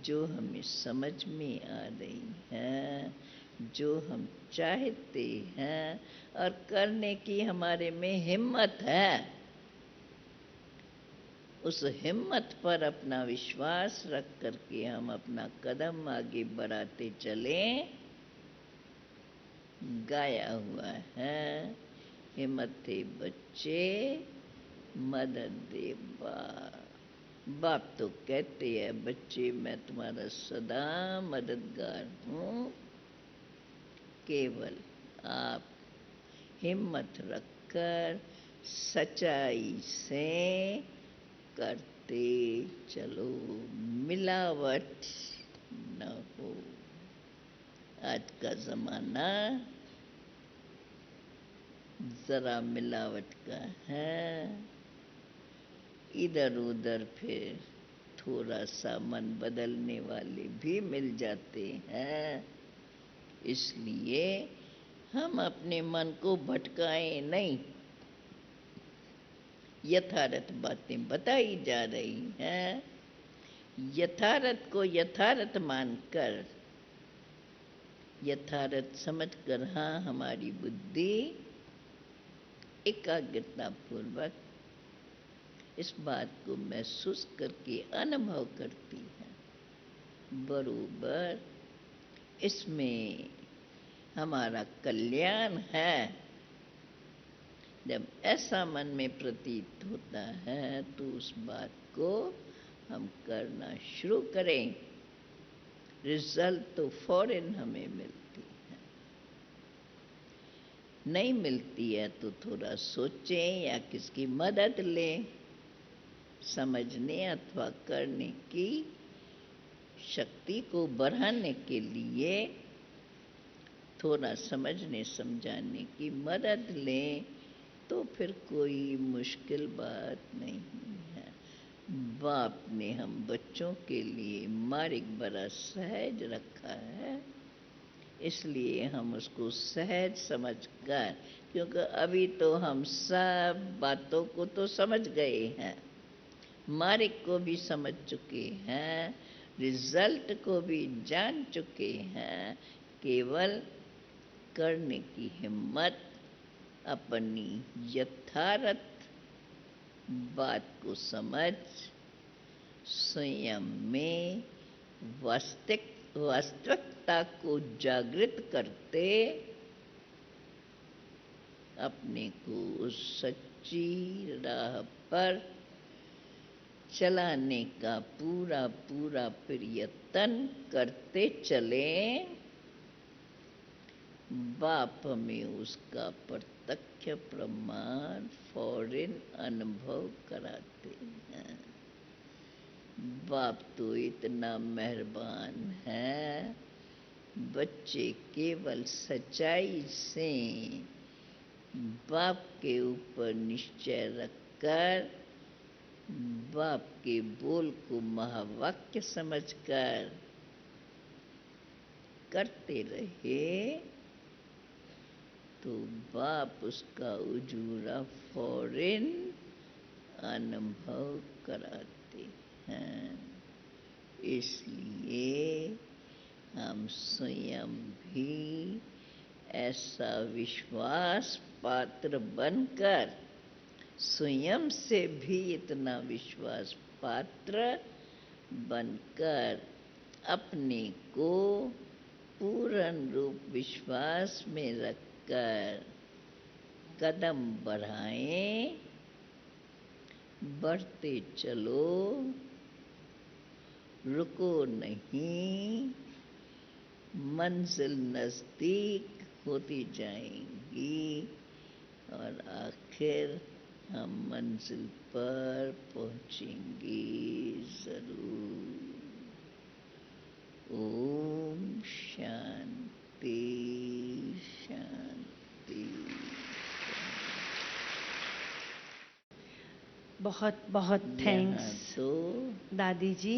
जो हमें समझ में आ रही हैं, जो हम चाहते हैं और करने की हमारे में हिम्मत है, उस हिम्मत पर अपना विश्वास रख करके हम अपना कदम आगे बढ़ाते चलें। गाया हुआ है, हिम्मते बच्चे मदद दे बाप। बाप तो कहते हैं, बच्चे मैं तुम्हारा सदा मददगार हूँ, केवल आप हिम्मत रखकर सच्चाई से करते चलो, मिलावट न हो। आज का ज़माना जरा मिलावट का है, इधर उधर फिर थोड़ा सा मन बदलने वाले भी मिल जाते हैं। इसलिए हम अपने मन को भटकाएं नहीं। यथार्थ बातें बताई जा रही हैं, यथार्थ को यथार्थ मानकर, यथार्थ समझकर, हाँ, हमारी बुद्धि एकाग्रता पूर्वक इस बात को महसूस करके अनुभव करती है। बरोबर इसमें हमारा कल्याण है। जब ऐसा मन में प्रतीत होता है तो उस बात को हम करना शुरू करें। रिजल्ट तो फौरन हमें मिलती है। नहीं मिलती है तो थोड़ा सोचें या किसकी मदद लें। समझने अथवा करने की शक्ति को बढ़ाने के लिए थोड़ा समझने समझाने की मदद लें तो फिर कोई मुश्किल बात नहीं है। बाप ने हम बच्चों के लिए मार्ग बड़ा सहज रखा है, इसलिए हम उसको सहज समझकर, क्योंकि अभी तो हम सब बातों को तो समझ गए हैं, मार्ग को भी समझ चुके हैं, रिजल्ट को भी जान चुके हैं। केवल करने की हिम्मत, अपनी यथार्थ बात को समझ, स्वयं में वास्तविकता को जागृत करते अपने को उस सच्ची राह पर चलाने का पूरा पूरा प्रयत्न करते चलें। बाप हमें उसका प्रत्यक्ष प्रमाण फौरन अनुभव कराते हैं। बाप तो इतना मेहरबान है, बच्चे केवल सच्चाई से बाप के ऊपर निश्चय रखकर, बाप के बोल को महावाक्य समझकर करते रहे तो बाप उसका उजूरा फौरन अनुभव कराते हैं। इसलिए हम स्वयं भी ऐसा विश्वास पात्र बनकर, स्वयं से भी इतना विश्वास पात्र बनकर अपने को पूर्ण रूप विश्वास में रखकर कदम बढ़ाएं, बढ़ते चलो, रुको नहीं, मंजिल नज़दीक होती जाएंगी और आखिर हम मंजिल पर पहुंचेंगे जरूर। ओम शांति शांति।
बहुत बहुत
यहाँ
थैंक्स
तो
दादी जी।